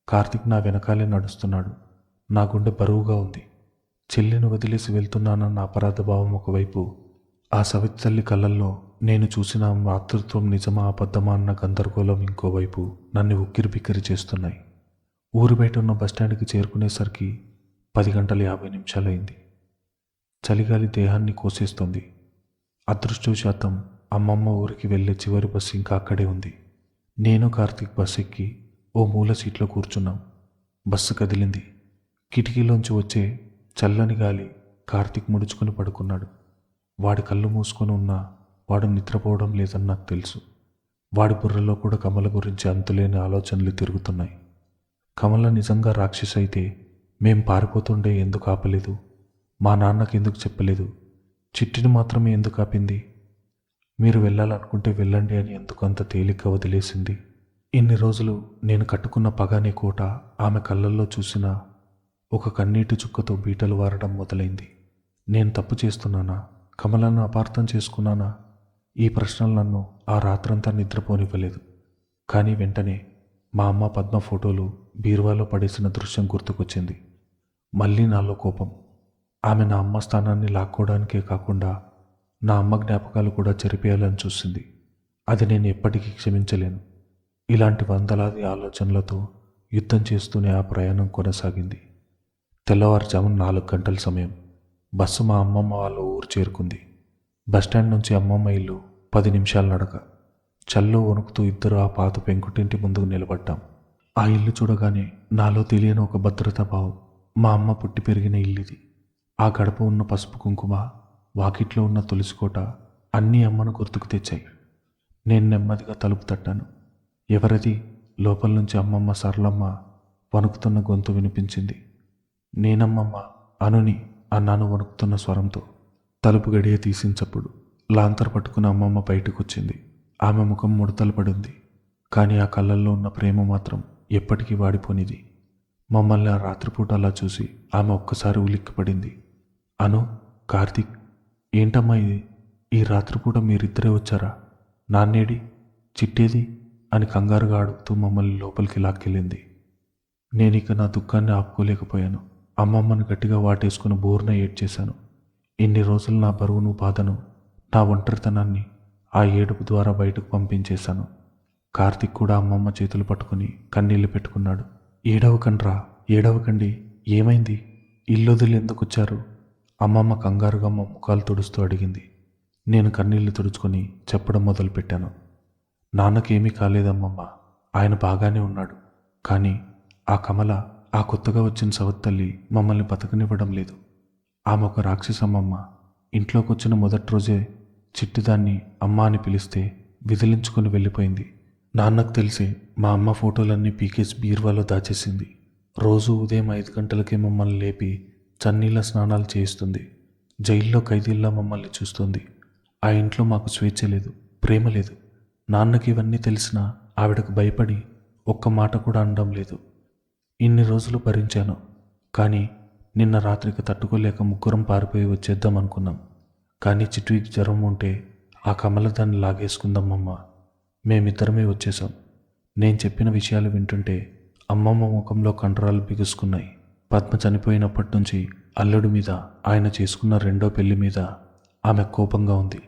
కార్తీక్ నా వెనకాలే నడుస్తున్నాడు. నా గుండె బరువుగా ఉంది. చెల్లిని వదిలేసి వెళ్తున్నానన్న అపరాధ భావం ఒకవైపు, ఆ సవితల్లి కళ్ళల్లో నేను చూసిన మాతృత్వం నిజమా అబద్ధమా అన్న గందరగోళం ఇంకోవైపు నన్ను ఉక్కిరిబిక్కిరి చేస్తున్నాయి. ఊరు బయట ఉన్న బస్టాండ్కి చేరుకునేసరికి 10:50 చలిగాలి దేహాన్ని కోసేస్తుంది. అదృష్టవశాతం అమ్మమ్మ ఊరికి వెళ్ళే చివరి బస్సు ఇంకా అక్కడే ఉంది. నేను కార్తీక్ బస్సు ఎక్కి ఓ మూల సీట్లో కూర్చున్నాం. బస్సు కదిలింది. కిటికీలోంచి వచ్చే చల్లని గాలి కార్తీక్ ముడుచుకుని పడుకున్నాడు. వాడి కళ్ళు మూసుకొని ఉన్నా వాడు నిద్రపోవడం లేదని నాకు తెలుసు. వాడి బుర్రలో కూడా కమల గురించి అంతులేని ఆలోచనలు తిరుగుతున్నాయి. కమల నిజంగా రాక్షసి అయితే మేం పారిపోతుండే ఎందుకు ఆపలేదు? మా నాన్నకి ఎందుకు చెప్పలేదు? చిట్టిని మాత్రమే ఎందుకు ఆపింది? మీరు వెళ్ళాలనుకుంటే వెళ్ళండి అని ఎందుకు అంత తేలిగ్గా వదిలేసింది? ఇన్ని రోజులు నేను కట్టుకున్న పగానే కోట ఆమె కళ్ళల్లో చూసిన ఒక కన్నీటి చుక్కతో బీటలు వారడం మొదలైంది. నేను తప్పు చేస్తున్నానా? కమలను అపార్థం చేసుకున్నానా? ఈ ప్రశ్నలు నన్ను ఆ రాత్రంతా నిద్రపోనివ్వలేదు. కానీ వెంటనే మా అమ్మ పద్మ ఫోటోలు బీరువాలో పడేసిన దృశ్యం గుర్తుకొచ్చింది. మళ్ళీ నాలో కోపం. ఆమె నా అమ్మ స్థానాన్ని లాక్కోవడానికే కాకుండా నా అమ్మ జ్ఞాపకాలు కూడా చెరిపేయాలని చూసింది. అది నేను ఎప్పటికీ క్షమించలేను. ఇలాంటి వందలాది ఆలోచనలతో యుద్ధం చేస్తూనే ఆ ప్రయాణం కొనసాగింది. తెల్లవారుజామున 4 గంటల సమయం. బస్సు మా అమ్మమ్మ వాళ్ళ ఊరు చేరుకుంది. బస్టాండ్ నుంచి అమ్మమ్మ ఇల్లు 10 నిమిషాల నడక. చల్లో వణుకుతూ ఇద్దరు ఆ పాత పెంకుటింటి ముందుకు నిలబడ్డాం. ఆ ఇల్లు చూడగానే నాలో తెలియని ఒక భద్రతా భావం. మా అమ్మ పుట్టి పెరిగిన ఇల్లుది. ఆ గడప ఉన్న పసుపు కుంకుమ, వాకిట్లో ఉన్న తులసికోట అన్నీ అమ్మను గుర్తుకు తెచ్చాయి. నేను నెమ్మదిగా తలుపు తట్టాను. ఎవరది? లోపల నుంచి అమ్మమ్మ సరళమ్మ వణుకుతున్న గొంతు వినిపించింది. నేనమ్మమ్మ అనుని అన్నాను వణుకుతున్న స్వరంతో. తలుపు గడియ తీసించప్పుడు లాంతర్ పట్టుకున్న అమ్మమ్మ బయటకొచ్చింది. ఆమె ముఖం ముడతలు పడింది. కానీ ఆ కళ్ళల్లో ఉన్న ప్రేమ మాత్రం ఎప్పటికీ వాడిపోనిది. మమ్మల్ని ఆ రాత్రిపూట అలా చూసి ఆమె ఒక్కసారి ఉలిక్కిపడింది. అను, కార్తీక్, ఏంటమ్మా ఇది? ఈ రాత్రిపూట మీరిద్దరే వచ్చారా? నాన్నేడి? చిట్టేది? అని కంగారుగా అడుగుతూ మమ్మల్ని లోపలికి లాక్కెళ్ళింది. నేనిక నా దుఃఖాన్ని ఆపుకోలేకపోయాను. అమ్మమ్మను గట్టిగా వాటేసుకుని బోర్న ఏడ్చేశాను. ఇన్ని రోజులు నా బరువును, బాధను, నా ఒంటరితనాన్ని ఆ ఏడుపు ద్వారా బయటకు పంపించేశాను. కార్తీక్ కూడా అమ్మమ్మ చేతులు పట్టుకుని కన్నీళ్లు పెట్టుకున్నాడు. ఏడవకండ్రా, ఏడవకండి, ఏమైంది? ఇల్లొదిలి ఎందుకు వచ్చారు? అమ్మమ్మ కంగారుగా మా ముఖాలు తుడుస్తూ అడిగింది. నేను కన్నీళ్లు తుడుచుకొని చెప్పడం మొదలుపెట్టాను. నాన్నకేమీ కాలేదమ్మమ్మ, ఆయన బాగానే ఉన్నాడు. కానీ ఆ కమల, ఆ కొత్తగా వచ్చిన సవత్తల్లి మమ్మల్ని బతకనివ్వడం లేదు. ఆమె ఒక రాక్షసమ్మమ్మ. ఇంట్లోకి వచ్చిన మొదటి రోజే చిట్టిదాన్ని అమ్మ అని పిలిస్తే విదిలించుకొని వెళ్ళిపోయింది. నాన్నకు తెలిసి మా అమ్మ ఫోటోలన్నీ పీకేసి బీరువాలో దాచేసింది. రోజు ఉదయం 5 గంటలకే మమ్మల్ని లేపి చన్నీళ్ళ స్నానాలు చేయిస్తుంది. జైల్లో ఖైదీల్లా మమ్మల్ని చూస్తుంది. ఆ ఇంట్లో మాకు స్వేచ్ఛ లేదు, ప్రేమ లేదు. నాన్నకి ఇవన్నీ తెలిసినా ఆవిడకు భయపడి ఒక్క మాట కూడా అనడం లేదు. ఇన్ని రోజులు భరించాను. కానీ నిన్న రాత్రికి తట్టుకోలేక ముగ్గురం పారిపోయి వచ్చేద్దాం అనుకున్నాం. కానీ చిట్టుకి జ్వరం ఉంటే ఆ కమల దాన్ని లాగేసుకుందామమ్మ. మేమిద్దరమే వచ్చేసాం. నేను చెప్పిన విషయాలు వింటుంటే అమ్మమ్మ ముఖంలో కండరాలు బిగుసుకున్నాయి. పద్మ చనిపోయినప్పటి నుంచి అల్లుడి మీద, ఆయన చేసుకున్న రెండో పెళ్లి మీద ఆమె కోపంగా ఉంది.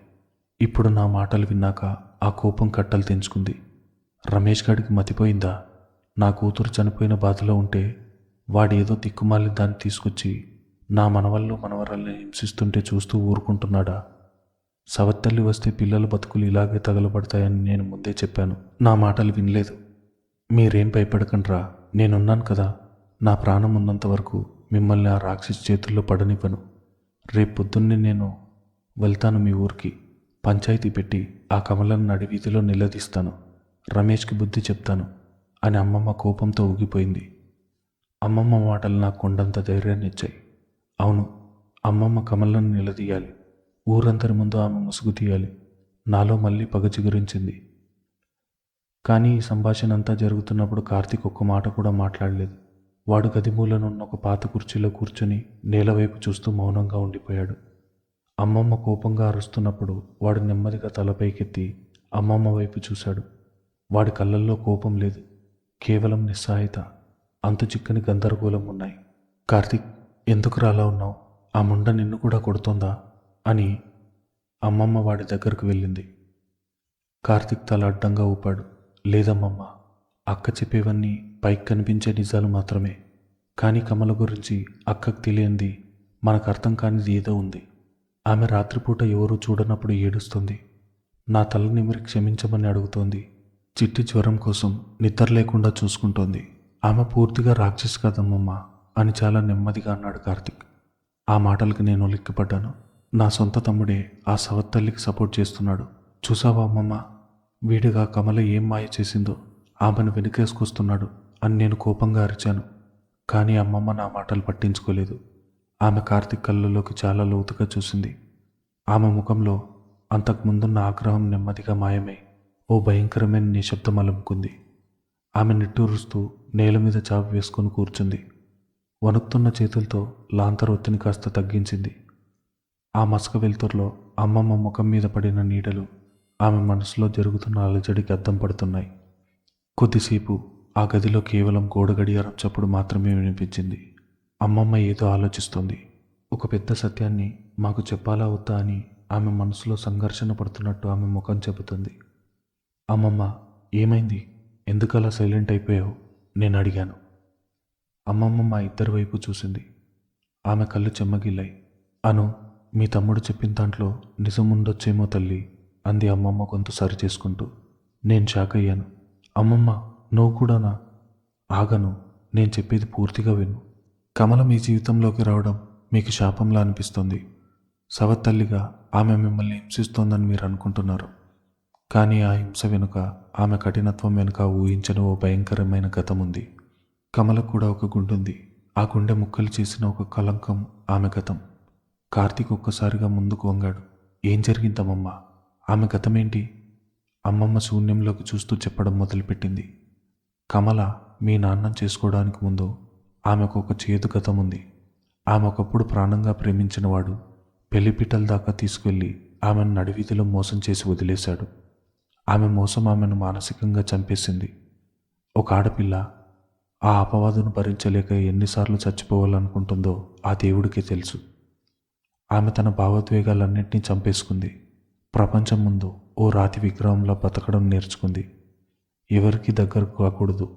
ఇప్పుడు నా మాటలు విన్నాక ఆ కోపం కట్టలు తెంచుకుంది. రమేష్ గడికి మతిపోయిందా? నా కూతురు చనిపోయిన బాధలో ఉంటే వాడు ఏదో దిక్కుమాలి దాన్ని తీసుకొచ్చి నా మనవళ్ళు మనవరాల్ని హింసిస్తుంటే చూస్తూ ఊరుకుంటున్నాడా? సవత్తల్లి వస్తే పిల్లల బతుకులు ఇలాగే తగలబడతాయని నేను ముందే చెప్పాను. నా మాటలు వినలేదు. మీరేం భయపడకండ్రా, నేనున్నాను కదా. నా ప్రాణం ఉన్నంత వరకు మిమ్మల్ని ఆ రాక్షసి చేతుల్లో పడనివ్వను. రేపు పొద్దున్నే నేను వెళ్తాను మీ ఊరికి. పంచాయతీ పెట్టి ఆ కమలను నడివీధిలో నిలదీస్తాను. రమేష్కి బుద్ధి చెప్తాను అని అమ్మమ్మ కోపంతో ఊగిపోయింది. అమ్మమ్మ మాటలు నాకు కొండంత ధైర్యాన్ని ఇచ్చాయి. అవును, అమ్మమ్మ కమలను నిలదీయాలి. ఊరందరి ముందు ఆమె ముసుగు తీయాలి. నాలో మళ్ళీ పగ చిగురించింది. కానీ ఈ సంభాషణ అంతా జరుగుతున్నప్పుడు కార్తీక్ ఒక్క మాట కూడా మాట్లాడలేదు. వాడు గది మూలనున్న ఒక పాత కుర్చీలో కూర్చొని నేలవైపు చూస్తూ మౌనంగా ఉండిపోయాడు. అమ్మమ్మ కోపంగా అరుస్తున్నప్పుడు వాడు నెమ్మదిగా తలపైకెత్తి అమ్మమ్మ వైపు చూశాడు. వాడి కళ్ళల్లో కోపం లేదు, కేవలం నిస్సహాయత, అంతు చిక్కని గందరగోళం ఉన్నాయి. కార్తీక్, ఎందుకురా అలా ఉన్నావు? ఆ ముండ నిన్ను కూడా కొడుతోందా అని అమ్మమ్మ వాడి దగ్గరకు వెళ్ళింది. కార్తీక్ తల అడ్డంగా ఊపాడు. లేదమ్మమ్మ, అక్క చెప్పేవన్నీ పైకి కనిపించే నిజాలు మాత్రమే. కానీ కమల గురించి అక్కకు తెలియంది, మనకు అర్థం కానిది ఏదో ఉంది. ఆమె రాత్రిపూట ఎవరూ చూడనప్పుడు ఏడుస్తుంది. నా తల నిమిరి క్షమించమని అడుగుతోంది. చిట్టి జ్వరం కోసం నిద్ర లేకుండా చూసుకుంటోంది. ఆమె పూర్తిగా రాక్షసి కదమ్మమ్మ అని చాలా నెమ్మదిగా అన్నాడు కార్తీక్. ఆ మాటలకు నేను ఉలిక్కిపడ్డాను. నా సొంత తమ్ముడే ఆ సవత్తల్లికి సపోర్ట్ చేస్తున్నాడు. చూసావా అమ్మమ్మ, వీడిగా కమల ఏం మాయ చేసిందో, ఆమెను వెనుకేసుకొస్తున్నాడు అని నేను కోపంగా అరిచాను. కానీ అమ్మమ్మ నా మాటలు పట్టించుకోలేదు. ఆమె కార్తీక్ కళ్ళలోకి చాలా లోతుగా చూసింది. ఆమె ముఖంలో అంతకుముందున్న ఆగ్రహం నెమ్మదిగా మాయమై ఓ భయంకరమైన నిశ్శబ్దం అలుముకుంది. ఆమె నిట్టూరుస్తూ నేల మీద చాప వేసుకొని కూర్చుంది. వణుకుతున్న చేతులతో లాంతర్ ఒత్తిని కాస్త తగ్గించింది. ఆ మసక వెలుతురులో అమ్మమ్మ ముఖం మీద పడిన నీడలు ఆమె మనసులో జరుగుతున్న అలజడికి అద్దం పడుతున్నాయి. కొద్దిసేపు ఆ గదిలో కేవలం గోడ గడియారం చప్పుడు మాత్రమే వినిపించింది. అమ్మమ్మ ఏదో ఆలోచిస్తోంది. ఒక పెద్ద సత్యాన్ని మాకు చెప్పాలా వద్దా అని ఆమె మనసులో సంఘర్షణ పడుతున్నట్టు ఆమె ముఖం చెబుతుంది. అమ్మమ్మ, ఏమైంది? ఎందుకలా సైలెంట్ అయిపోయావు? నేను అడిగాను. అమ్మమ్మ మా ఇద్దరి వైపు చూసింది. ఆమె కళ్ళు చెమ్మగిల్లాయి. అను, మీ తమ్ముడు చెప్పిన దాంట్లో నిజం ఉండొచ్చేమో తల్లి అంది అమ్మమ్మ గొంతు సరి చేసుకుంటూ. నేను షాక్ అయ్యాను. అమ్మమ్మ, నువ్వు కూడానా? ఆగను, నేను చెప్పేది పూర్తిగా విను. కమల మీ జీవితంలోకి రావడం మీకు శాపంలా అనిపిస్తుంది. సవత్తల్లిగా ఆమె మిమ్మల్ని హింసిస్తోందని మీరు అనుకుంటున్నారు. కానీ ఆ హింస వెనుక, ఆమె కఠినత్వం వెనుక ఊహించని ఓ భయంకరమైన గతం ఉంది. కమలకు కూడా ఒక గుండుంది. ఆ గుండె ముక్కలు చేసిన ఒక కలంకం ఆమె గతం. కార్తీక్ ఒక్కసారిగా ముందుకు వంగాడు. ఏం జరిగిందమ్మమ్మ? ఆమె గతమేంటి? అమ్మమ్మ శూన్యంలోకి చూస్తూ చెప్పడం మొదలుపెట్టింది. కమల మీ నాన్నను చేసుకోవడానికి ముందు ఆమెకు ఒక చేదు గతం ఉంది. ఆమె ఒకప్పుడు ప్రాణంగా ప్రేమించినవాడు పెళ్లిపీటల దాకా తీసుకెళ్లి ఆమెను నడివీధిలో మోసం చేసి వదిలేశాడు. ఆమె మోసం ఆమెను మానసికంగా చంపేసింది. ఒక ఆడపిల్ల ఆ అపవాదును భరించలేక ఎన్నిసార్లు చచ్చిపోవాలనుకుంటుందో ఆ దేవుడికే తెలుసు. ఆమె తన భావోద్వేగాలన్నింటినీ చంపేసుకుంది. ప్రపంచం ముందు ఓ రాతి విగ్రహంలో బతకడం నేర్చుకుంది. ఎవరికి దగ్గరకు కాకూడదు,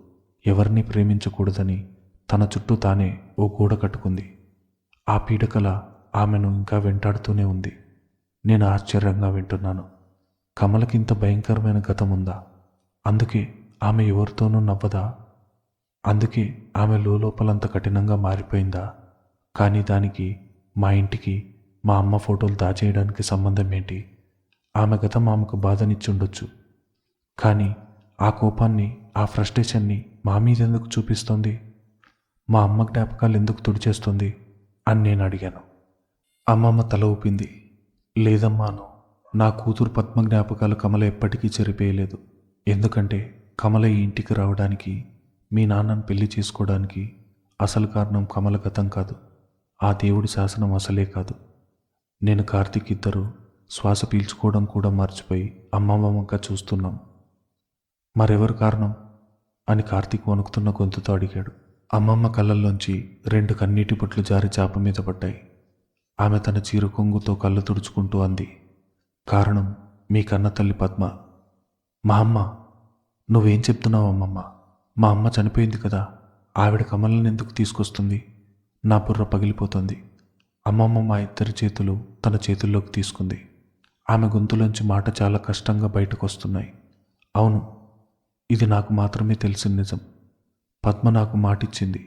ఎవరిని ప్రేమించకూడదని తన చుట్టూ తానే ఓ గూడ కట్టుకుంది. ఆ పీడకల ఆమెను ఇంకా వెంటాడుతూనే ఉంది. నేను ఆశ్చర్యంగా వింటున్నాను. కమలకింత భయంకరమైన గతం ఉందా? అందుకే ఆమె ఎవరితోనూ నవ్వదా? అందుకే ఆమె లోపలంత కఠినంగా మారిపోయిందా? కానీ దానికి మా ఇంటికి మా అమ్మ ఫోటోలు దాచేయడానికి సంబంధం ఏంటి? ఆమె గతం ఆమెకు బాధనిచ్చుండొచ్చు, కానీ ఆ కోపాన్ని, ఆ ఫ్రస్ట్రేషన్ని మా మీద ఎందుకు చూపిస్తోంది? మా అమ్మ జ్ఞాపకాలు ఎందుకు తుడిచేస్తుంది అని నేను అడిగాను. అమ్మమ్మ తల ఊపింది. లేదమ్మాను, నా కూతురు పద్మ జ్ఞాపకాలు కమల ఎప్పటికీ చెరిపేయలేదు. ఎందుకంటే కమల ఈ ఇంటికి రావడానికి, మీ నాన్నను పెళ్లి చేసుకోవడానికి అసలు కారణం కమల గతం కాదు, ఆ దేవుడి శాసనం అసలే కాదు. నేను కార్తీక్ ఇద్దరు శ్వాస పీల్చుకోవడం కూడా మర్చిపోయి అమ్మమ్మగా చూస్తున్నాం. మరెవరు కారణం అని కార్తీక్ వణుకుతున్న గొంతుతో అడిగాడు. అమ్మమ్మ కళ్ళల్లోంచి 2 కన్నీటి బొట్లు జారి చాప మీద పడ్డాయి. ఆమె తన చీర కొంగుతో కళ్ళు తుడుచుకుంటూ అంది, కారణం మీ కన్న తల్లి పద్మ. మా అమ్మ. నువ్వేం చెప్తున్నావు అమ్మమ్మ? మా అమ్మ చనిపోయింది కదా, ఆవిడ కమలను ఎందుకు తీసుకొస్తుంది? నా బుర్ర పగిలిపోతుంది. అమ్మమ్మ మా ఇద్దరి చేతులు తన చేతుల్లోకి తీసుకుంది. ఆమె గొంతులోంచి మాట చాలా కష్టంగా బయటకు వస్తున్నాయి. అవును, ఇది నాకు మాత్రమే తెలిసిన నిజం. పద్మ నాకు మాటిచ్చింది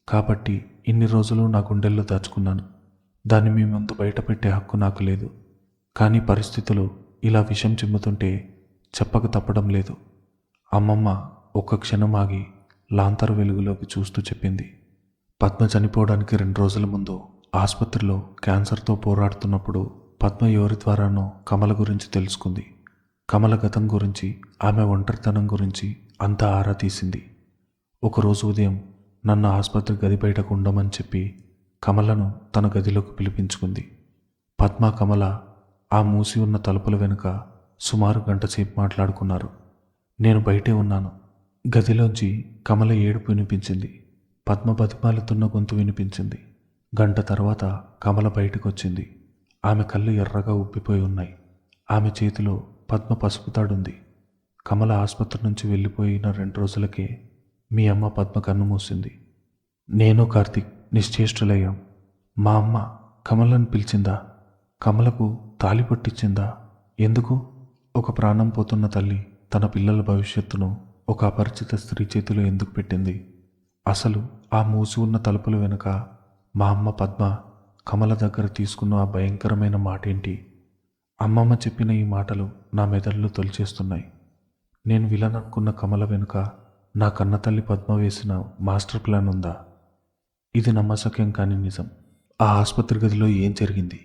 కాబట్టి ఇన్ని రోజులు నా గుండెల్లో దాచుకున్నాను. దాన్ని మీ ముందు బయట పెట్టే హక్కు నాకు లేదు. కానీ పరిస్థితులు ఇలా విషం చిమ్ముతుంటే చెప్పక తప్పడం లేదు. అమ్మమ్మ ఒక్క క్షణం ఆగి లాంతరు వెలుగులోకి చూస్తూ చెప్పింది. పద్మ చనిపోవడానికి 2 రోజుల ముందు ఆసుపత్రిలో క్యాన్సర్తో పోరాడుతున్నప్పుడు పద్మ ఎవరి ద్వారానో కమల గురించి తెలుసుకుంది. కమల గతం గురించి, ఆమె ఒంటరితనం గురించి అంతా ఆరా తీసింది. ఒకరోజు ఉదయం నన్ను ఆసుపత్రి గది బయటకు ఉండమని చెప్పి కమలను తన గదిలోకి పిలిపించుకుంది. పద్మ, కమల ఆ మూసి ఉన్న తలుపుల వెనుక సుమారు గంట సేపు మాట్లాడుకున్నారు. నేను బయటే ఉన్నాను. గదిలోంచి కమల ఏడుపు వినిపించింది. పద్మ బతిమాలుతున్న గొంతు వినిపించింది. గంట తర్వాత కమల బయటకు వచ్చింది. ఆమె కళ్ళు ఎర్రగా ఉబ్బిపోయి ఉన్నాయి. ఆమె చేతిలో పద్మ పసుపు తాడుంది. కమల ఆసుపత్రి నుంచి వెళ్ళిపోయిన 2 రోజులకే మీ అమ్మ పద్మ కన్ను మూసింది. నేను కార్తీక్ నిశ్చేష్టులయ్యాం. మా అమ్మ కమలను పిలిచిందా? కమలకు తాళి పట్టించిందా? ఎందుకు? ఒక ప్రాణం పోతున్న తల్లి తన పిల్లల భవిష్యత్తును ఒక అపరిచిత స్త్రీ చేతిలో ఎందుకు పెట్టింది? అసలు ఆ మూసి ఉన్న తలుపుల వెనుక మా అమ్మ పద్మ కమల దగ్గర తీసుకున్న ఆ భయంకరమైన మాట ఏంటి? అమ్మమ్మ చెప్పిన ఈ మాటలు నా మెదడులో తొలిచేస్తున్నాయి. నేను విలన్ అనుకున్న కమల వెనుక నా కన్నతల్లి పద్మ వేసిన మాస్టర్ ప్లాన్ ఉందా? ఇది నమ్మశక్యం కాని నిజం. ఆ ఆసుపత్రి గదిలో ఏం జరిగింది?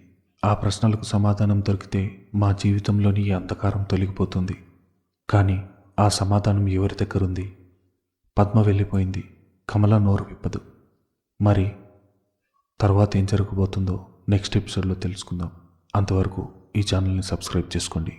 ఆ ప్రశ్నలకు సమాధానం దొరికితే మా జీవితంలోని ఈ అంధకారం తొలగిపోతుంది. కానీ ఆ సమాధానం ఎవరి దగ్గరుంది? పద్మ వెళ్ళిపోయింది, కమల నోరు విప్పదు. మరి తర్వాత ఏం జరగబోతుందో నెక్స్ట్ ఎపిసోడ్లో తెలుసుకుందాం. అంతవరకు ఈ ఛానల్ని సబ్స్క్రైబ్ చేసుకోండి.